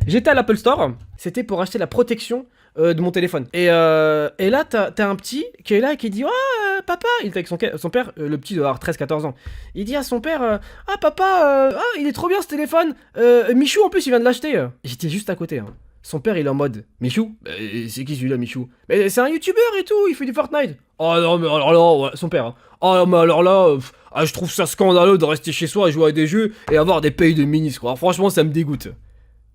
J'étais à l'Apple Store, c'était pour acheter la protection de mon téléphone. Et là, t'as un petit qui est là et qui dit « papa !» Il était avec son père, le petit doit avoir 13-14 ans. Il dit à son père « Ah, papa, il est trop bien ce téléphone. Michou, en plus, il vient de l'acheter. » J'étais juste à côté. Hein. Son père, il est en mode « Michou c'est qui celui-là, Michou ?»« Mais c'est un youtubeur et tout, il fait du Fortnite. »« Oh non, mais alors là, ouais, son père. Hein. Oh non, mais alors là, je trouve ça scandaleux de rester chez soi et jouer à des jeux et avoir des pays de ministres. Alors, franchement, ça me dégoûte. »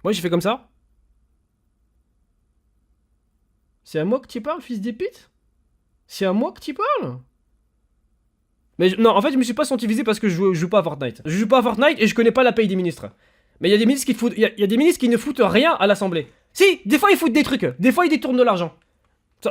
Moi, j'ai fait comme ça. C'est à moi que tu parles, fils d'épite? C'est à moi que tu parles? Mais non, en fait, je me suis pas senti visé parce que je joue pas à Fortnite. Je joue pas à Fortnite et je connais pas la paye des ministres. Mais il y a des ministres qui foutent, y a des ministres qui ne foutent rien à l'Assemblée. Si, des fois ils foutent des trucs, des fois ils détournent de l'argent.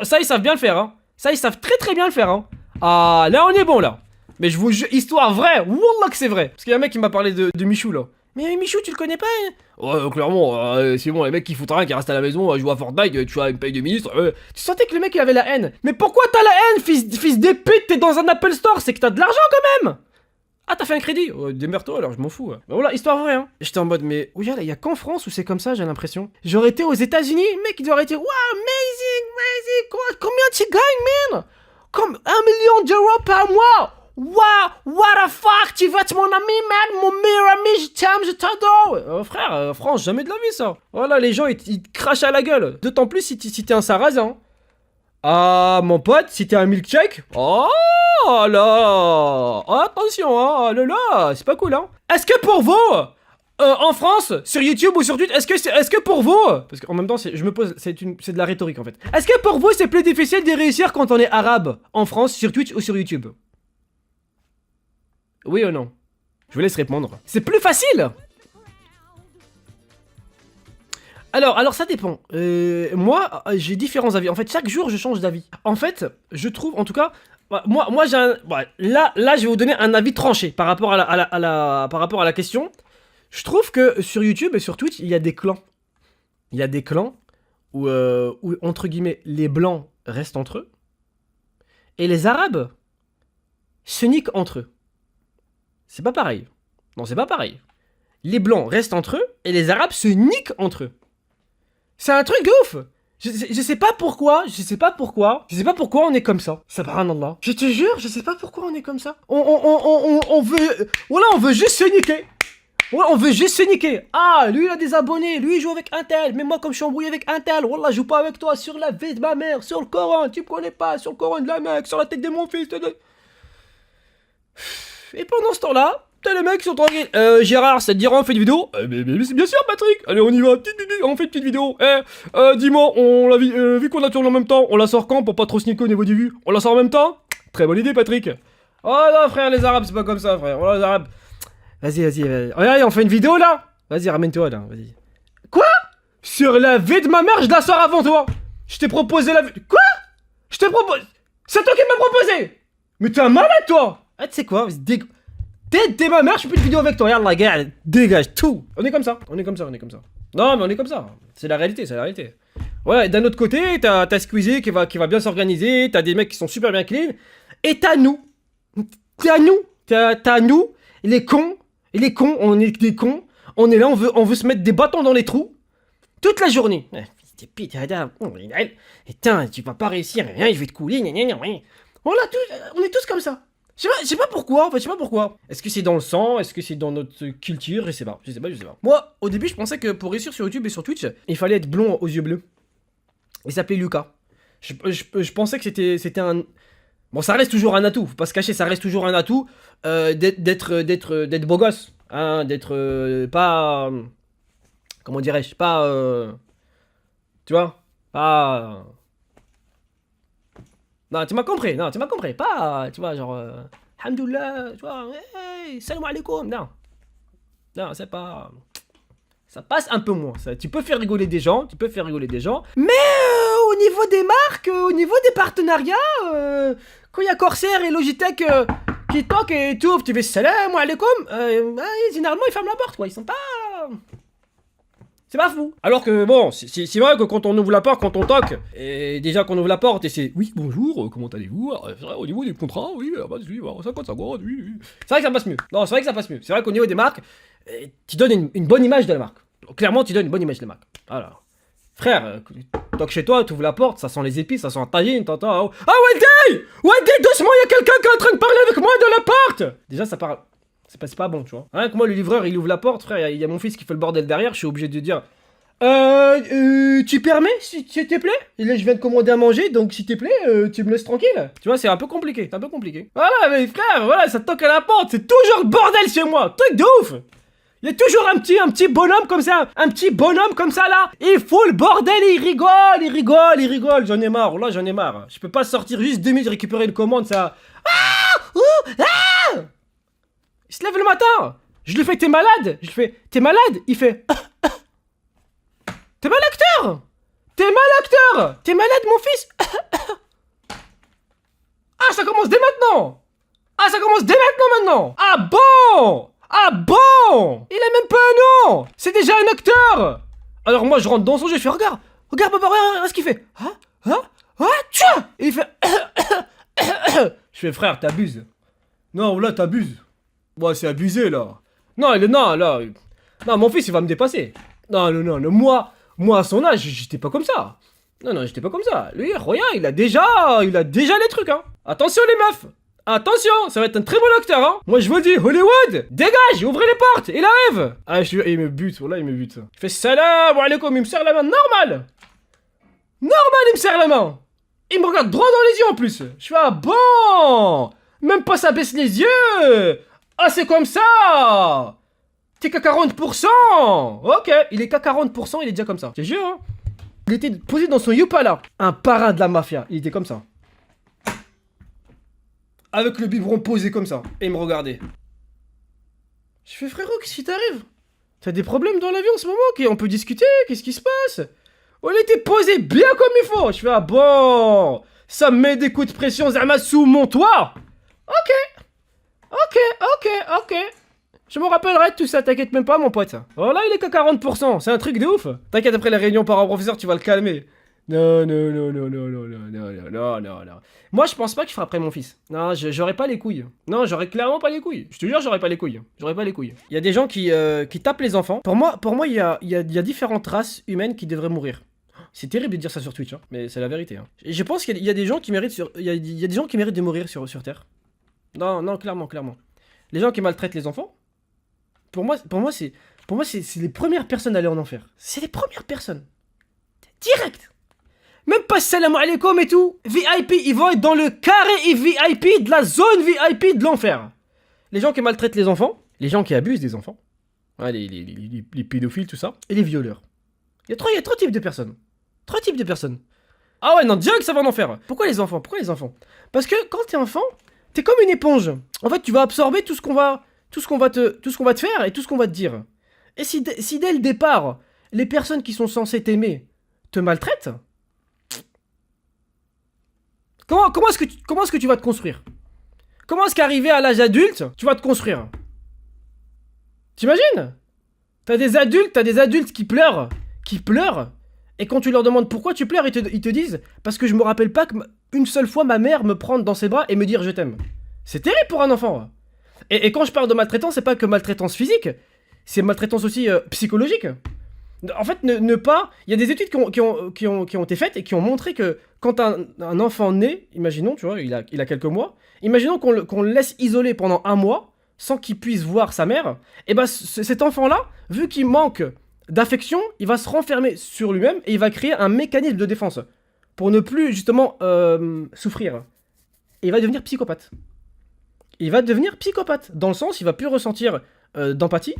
Ça, ils savent bien le faire, hein. Ça, ils savent très bien le faire, hein. Ah, là, on est bon, là. Mais je vous jure, histoire vraie, wallah que c'est vrai. Parce qu'il y a un mec qui m'a parlé de Michou, là. Mais Michou, tu le connais pas, hein? Ouais, clairement, c'est bon, les mecs qui foutent rien, qui restent à la maison, jouent à Fortnite, tu as une paye de ministre. Tu sentais que le mec il avait la haine. Mais pourquoi t'as la haine, fils d'épite? T'es dans un Apple Store, c'est que t'as de l'argent quand même. Ah, t'as fait un crédit? Démerde-toi alors, je m'en fous. Mais voilà, histoire vraie, hein. J'étais en mode, mais oui, il y a qu'en France où c'est comme ça, j'ai l'impression. J'aurais été aux États-Unis, le mec il aurait été, wow, amazing, combien tu gagnes, man? Comme 1 million d'euros par mois. Wow, what the fuck, tu vas être mon ami, man, mon meilleur ami, je t'aime, je t'adore. Frère, France, jamais de la vie ça. Voilà, les gens ils te crachent à la gueule. D'autant plus si t'es un sarrasin. Ah, mon pote, si t'es un milkshake. Oh là, attention, hein, là, c'est pas cool, hein. Est-ce que pour vous, en France, sur YouTube ou sur Twitter, est-ce que pour vous, parce qu'en même temps, je me pose, c'est de la rhétorique en fait. Est-ce que pour vous, c'est plus difficile de réussir quand on est arabe en France, sur Twitch ou sur YouTube? Oui ou non? Je vous laisse répondre. C'est plus facile! Alors ça dépend. Moi, j'ai différents avis. En fait, chaque jour, je change d'avis. En fait, je trouve, en tout cas, moi j'ai un... Là, je vais vous donner un avis tranché par rapport à la question. Je trouve que sur YouTube et sur Twitch, il y a des clans. Il y a des clans où entre guillemets, les blancs restent entre eux. Et les arabes se niquent entre eux. C'est pas pareil. Non, c'est pas pareil. Les blancs restent entre eux et les arabes se niquent entre eux. C'est un truc de ouf. Je sais pas pourquoi on est comme ça. Subhanallah. Je te jure, je sais pas pourquoi on est comme ça. On veut... Voilà, on veut juste se niquer. Ouais, on veut juste se niquer. Ah, lui il a des abonnés, lui il joue avec un tel. Mais moi comme je suis embrouillé avec un tel, wallah je joue pas avec toi sur la vie de ma mère, sur le Coran, tu me connais pas, sur le Coran de la mec, sur la tête de mon fils. Et pendant ce temps-là, t'as les mecs qui sont tranquilles. Gérard, ça te dira on fait une vidéo? Mais bien sûr Patrick. Allez on y va, on fait une petite vidéo. Dis-moi, vu qu'on la tourne en même temps, on la sort quand pour pas trop sneaker au niveau du vues? On la sort en même temps? Très bonne idée Patrick. Oh non frère, les arabes c'est pas comme ça frère. Oh les arabes. Vas-y. Regarde, on fait une vidéo là. Vas-y, ramène-toi là, vas-y. Quoi? Sur la vie de ma mère, je la sors avant toi. Je t'ai proposé la... Quoi? Je t'ai proposé... C'est toi qui m'as proposé. Mais t'es un malade toi. Ah tu sais quoi? T'es ma mère, je fais plus de vidéo avec toi. Regarde la gueule, dégage tout. On est comme ça. Non mais on est comme ça. C'est la réalité, Ouais, d'un autre côté, t'as Squeezie qui va bien s'organiser. T'as des mecs qui sont super bien clean. Et t'as nous. T'as nous, les cons, on est des cons. On est là, on veut se mettre des bâtons dans les trous. Toute la journée. Putain, tu vas pas réussir, je vais te couler. On est tous comme ça. Je sais pas pourquoi, en fait, Est-ce que c'est dans le sang? Est-ce que c'est dans notre culture? Je sais pas. Moi, au début, je pensais que pour réussir sur YouTube et sur Twitch, il fallait être blond aux yeux bleus. Il s'appelait Lucas. Je pensais que c'était un... Bon, ça reste toujours un atout, faut pas se cacher, ça reste toujours un atout d'être beau gosse. Hein, d'être pas... Comment dirais-je? Pas... tu vois? Pas... Non, tu m'as compris, pas, tu vois, genre, Alhamdoulilah, tu vois, hey, salam alaikum, non, c'est pas, ça passe un peu moins, ça, tu peux faire rigoler des gens, mais au niveau des marques, au niveau des partenariats, quand il y a Corsair et Logitech qui toquent et tout, tu fais salam alaikum, généralement ils ferment la porte, quoi, ils sont pas... C'est pas fou. Alors que bon, c'est vrai que quand on ouvre la porte, quand on toque, et déjà qu'on ouvre la porte et c'est oui bonjour, comment allez-vous? Au niveau des contrats, oui, bah, oui, 50, oui. C'est vrai que ça passe mieux. Non, c'est vrai que ça passe mieux. C'est vrai qu'au niveau des marques, tu donnes une bonne image de la marque. Clairement, tu donnes une bonne image de la marque. Alors. Frère, toque chez toi, tu ouvres la porte, ça sent les épices, ça sent un tagine, t'entends. Oh. Ah, Wendy! Wendy, doucement, il y a quelqu'un qui est en train de parler avec moi dans l'appart! Déjà, ça parle. C'est pas bon, tu vois. Rien que moi, le livreur, il ouvre la porte, frère, il y a mon fils qui fait le bordel derrière, je suis obligé de dire. Tu permets, s'il te plaît? Et là, je viens de commander à manger, donc s'il te plaît, tu me laisses tranquille. Tu vois, c'est un peu compliqué, c'est un peu compliqué. Voilà, mais frère, voilà, ça toque à la porte, c'est toujours le bordel chez moi, truc de ouf! Il y a toujours un petit bonhomme comme ça, là. Il fout le bordel, il rigole. J'en ai marre, là, j'en ai marre. Je peux pas sortir juste 2 minutes récupérer une commande, ça. Il se lève le matin. Je lui fais, t'es malade? Je lui fais, t'es malade? Il fait, t'es mal acteur? T'es malade, mon fils? Ah, ça commence dès maintenant. Ah bon? Il a même pas un nom. C'est déjà un acteur. Alors moi je rentre dans son jeu, je fais regarde papa, regarde ce qu'il fait. Tiens. Et il fait je fais frère, t'abuses. Non, là t'abuses. Ouais, c'est abusé là. Non, mon fils il va me dépasser. Non, moi à son âge, j'étais pas comme ça. Non, j'étais pas comme ça. Lui, regarde, il a déjà les trucs hein. Attention les meufs. Attention, ça va être un très bon acteur, hein. Moi, je vous dis, Hollywood, dégage, ouvrez les portes, il arrive. Ah, il me bute, voilà, il me bute. Je fais salam alaikum, il me serre la main, normal, il me serre la main. Il me regarde droit dans les yeux en plus. Je fais, ah bon, même pas ça baisse les yeux. Ah, c'est comme ça. T'es qu'à 40%. Ok, il est qu'à 40%, il est déjà comme ça. Je te jure, hein. Il était posé dans son Yupala. Un parrain de la mafia, il était comme ça. Avec le biberon posé comme ça. Et il me regardait. Je fais frérot, qu'est-ce qui t'arrive? T'as des problèmes dans la vie en ce moment? On peut discuter? Qu'est-ce qui se passe? On était posé bien comme il faut. Je fais ah bon, ça me met des coups de pression Zama sous mon toit. Ok. Je me rappellerai de tout ça, t'inquiète même pas mon pote. Oh là il est qu'à 40%, c'est un truc de ouf. T'inquiète, après la réunion parent-professeur tu vas le calmer. Non. Moi, je pense pas qu'il fera après mon fils. Non, j'aurais pas les couilles. Non, j'aurais clairement pas les couilles. Je te jure, j'aurais pas les couilles. Il y a des gens qui tapent les enfants. Pour moi, il y a différentes races humaines qui devraient mourir. C'est terrible de dire ça sur Twitch, hein, mais c'est la vérité. Hein. Et je pense qu'il y a des gens qui méritent il y a des gens qui méritent de mourir sur Terre. Non, clairement. Les gens qui maltraitent les enfants. Pour moi, c'est les premières personnes à aller en enfer. C'est les premières personnes. Direct. Même pas salam alaikum et tout. VIP, ils vont être dans le carré VIP de la zone VIP de l'enfer. Les gens qui maltraitent les enfants, les gens qui abusent des enfants, ouais, les pédophiles, tout ça, et les violeurs. Il y a trois types de personnes. Ah ouais, non, direct ça va en enfer. Pourquoi les enfants? Parce que quand t'es enfant, t'es comme une éponge. En fait, tu vas absorber tout ce qu'on va te faire et tout ce qu'on va te dire. Et si dès le départ, les personnes qui sont censées t'aimer te maltraitent, comment est-ce que tu vas te construire? Comment est-ce qu'arrivé à l'âge adulte, tu vas te construire? T'imagines? T'as des adultes qui pleurent, et quand tu leur demandes pourquoi tu pleures, ils te disent parce que je me rappelle pas qu'une seule fois ma mère me prendre dans ses bras et me dire je t'aime. C'est terrible pour un enfant. Et quand je parle de maltraitance, c'est pas que maltraitance physique, c'est maltraitance aussi psychologique. En fait, ne pas... Il y a des études qui ont été faites et qui ont montré que quand un enfant naît, imaginons, tu vois, il a quelques mois, imaginons qu'on le laisse isolé pendant 1 mois, sans qu'il puisse voir sa mère, et ben cet enfant-là, vu qu'il manque d'affection, il va se renfermer sur lui-même et il va créer un mécanisme de défense pour ne plus, justement, souffrir. Et il va devenir psychopathe. Dans le sens, il va plus ressentir d'empathie,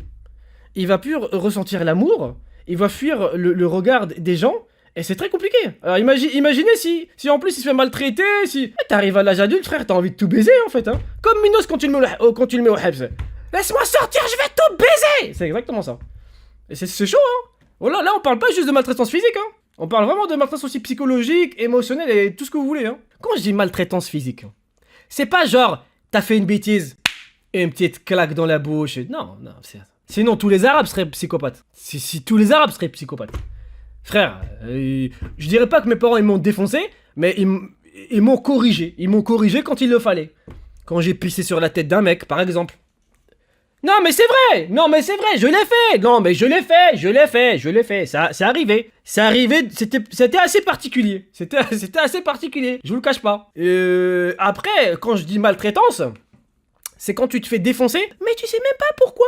il va plus ressentir l'amour, il va fuir le regard des gens, et c'est très compliqué. Alors imaginez si en plus il se fait maltraiter, si t'arrives à l'âge adulte, frère, t'as envie de tout baiser en fait, hein. Comme Minos quand tu le mets au Hebs. Laisse-moi sortir, je vais tout baiser. C'est exactement ça. Et c'est chaud, hein. Voilà, là on parle pas juste de maltraitance physique, hein. On parle vraiment de maltraitance aussi psychologique, émotionnelle et tout ce que vous voulez, hein. Quand je dis maltraitance physique, c'est pas genre t'as fait une bêtise et une petite claque dans la bouche. Non, sinon tous les Arabes seraient psychopathes. Si tous les Arabes seraient psychopathes. Frère, je dirais pas que mes parents ils m'ont défoncé, mais ils m'ont corrigé. Ils m'ont corrigé quand il le fallait. Quand j'ai pissé sur la tête d'un mec, par exemple. Non mais c'est vrai. Non mais c'est vrai, je l'ai fait. Non mais je l'ai fait. Ça, c'est arrivé. C'est arrivé, c'était assez particulier. C'était assez particulier, je vous le cache pas. Après, quand je dis maltraitance, c'est quand tu te fais défoncer, mais tu sais même pas pourquoi.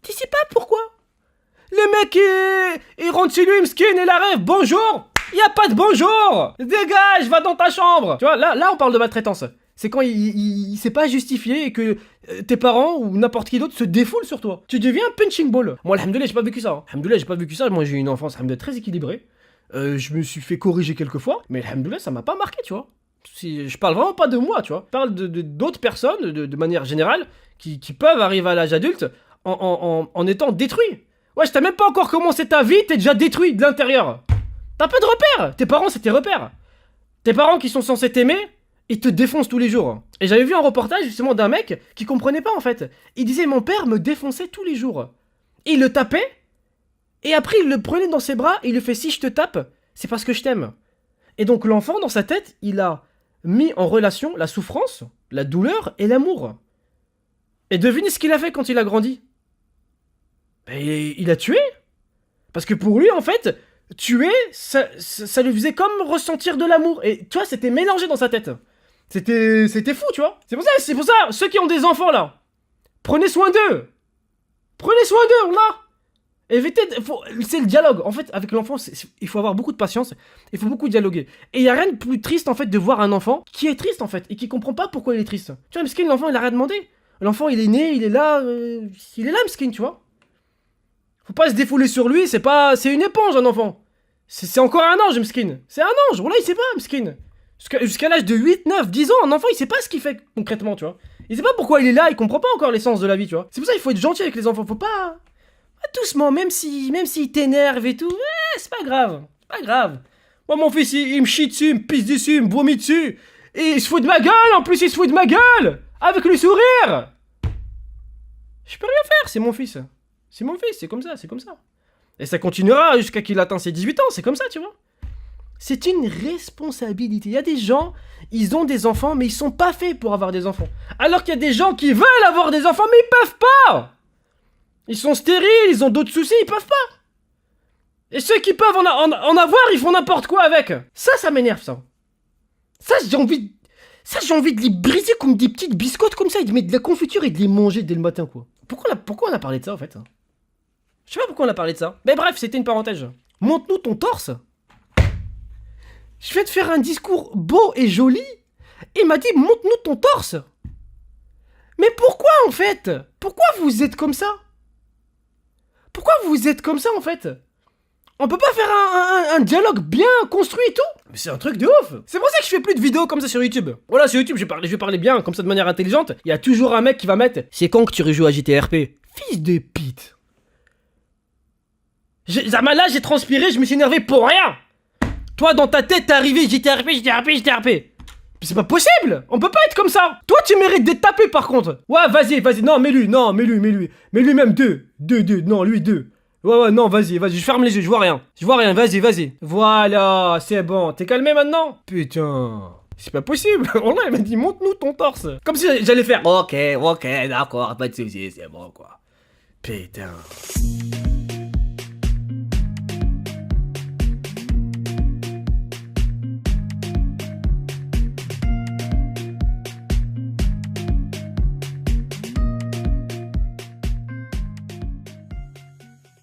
Tu sais pas pourquoi. Le mec, il rentre chez lui, Mskin, et la rêve, bonjour. Y a pas de bonjour. Dégage, va dans ta chambre. Tu vois, là on parle de maltraitance. C'est quand il s'est pas justifié et que tes parents ou n'importe qui d'autre se défoule sur toi. Tu deviens un punching ball. Moi, alhamdoulilah, j'ai pas vécu ça. Alhamdoulilah, j'ai pas vécu ça. Moi, j'ai eu une enfance très équilibrée. Je me suis fait corriger quelques fois. Mais alhamdoulilah, ça m'a pas marqué, tu vois. Je parle vraiment pas de moi, tu vois. Je parle d'autres personnes, de manière générale, qui peuvent arriver à l'âge adulte en étant détruits. Ouais, t'as même pas encore commencé ta vie, t'es déjà détruit de l'intérieur. T'as pas de repères. Tes parents, c'est tes repères. Tes parents qui sont censés t'aimer, ils te défoncent tous les jours. Et j'avais vu un reportage justement d'un mec qui comprenait pas en fait. Il disait mon père me défonçait tous les jours. Il le tapait, et après il le prenait dans ses bras et il lui fait si je te tape, c'est parce que je t'aime. Et donc l'enfant dans sa tête, il a mis en relation la souffrance, la douleur et l'amour. Et devinez ce qu'il a fait quand il a grandi. Ben, il a tué. Parce que pour lui en fait, tuer, ça lui faisait comme ressentir de l'amour. Et tu vois, c'était mélangé dans sa tête. C'était fou, tu vois. C'est pour ça, ceux qui ont des enfants là, prenez soin d'eux. Prenez soin d'eux, là. Évitez, c'est le dialogue. En fait, avec l'enfant, il faut avoir beaucoup de patience. Il faut beaucoup dialoguer. Et il n'y a rien de plus triste en fait de voir un enfant qui est triste en fait et qui comprend pas pourquoi il est triste. Tu vois, Mskin, l'enfant, il a rien demandé. L'enfant, il est né, il est là, Mskin, tu vois. Faut pas se défouler sur lui, c'est une éponge, un enfant. C'est encore un ange, Mskin. C'est un ange, voilà, il sait pas, Mskin. Jusqu'à l'âge de 8, 9, 10 ans, un enfant, il sait pas ce qu'il fait concrètement, tu vois. Il sait pas pourquoi il est là, il comprend pas encore l'essence de la vie, tu vois. C'est pour ça qu'il faut être gentil avec les enfants, faut pas... doucement, même s'il t'énerve et tout, c'est pas grave, c'est pas grave. Moi, mon fils, il me chie dessus, il me pisse dessus, il me vomit dessus. Et il se fout de ma gueule, en plus, il se fout de ma gueule. Avec le sourire. Je peux rien faire, c'est mon fils. C'est mon fils, c'est comme ça, c'est comme ça. Et ça continuera jusqu'à qu'il atteigne ses 18 ans, c'est comme ça, tu vois. C'est une responsabilité. Il y a des gens, ils ont des enfants, mais ils sont pas faits pour avoir des enfants. Alors qu'il y a des gens qui veulent avoir des enfants, mais ils peuvent pas. Ils sont stériles, ils ont d'autres soucis, ils peuvent pas. Et ceux qui peuvent en avoir, ils font n'importe quoi avec. Ça m'énerve, ça. Ça, j'ai envie de les briser comme des petites biscottes comme ça, et de mettre de la confiture et de les manger dès le matin, quoi. Pourquoi on a parlé de ça, en fait? Je sais pas pourquoi on a parlé de ça. Mais bref, c'était une parenthèse. Montre-nous ton torse. Je vais te faire un discours beau et joli. Et il m'a dit, montre-nous ton torse. Mais pourquoi, en fait? Pourquoi vous êtes comme ça? Pourquoi vous êtes comme ça, en fait? On peut pas faire un dialogue bien construit et tout? Mais c'est un truc de ouf. C'est pour ça que je fais plus de vidéos comme ça sur YouTube. Voilà, sur YouTube, je vais parler bien, comme ça de manière intelligente. Il y a toujours un mec qui va mettre c'est quand que tu rejoues à JTRP? Fils de pute. Là, j'ai transpiré, je me suis énervé pour rien. Toi, dans ta tête, t'es arrivé JTRP. C'est pas possible. On peut pas être comme ça. Toi, tu mérites d'être tapé par contre. Ouais, vas-y. Non, mets-lui. Mets-lui même deux. Non, lui deux. Ouais, non, vas-y. Je ferme les yeux, je vois rien. Vas-y. Voilà, c'est bon. T'es calmé maintenant? Putain. C'est pas possible. Oh là, il m'a dit, montre-nous ton torse. Comme si j'allais faire. Ok, d'accord, pas de soucis, c'est bon, quoi. Putain.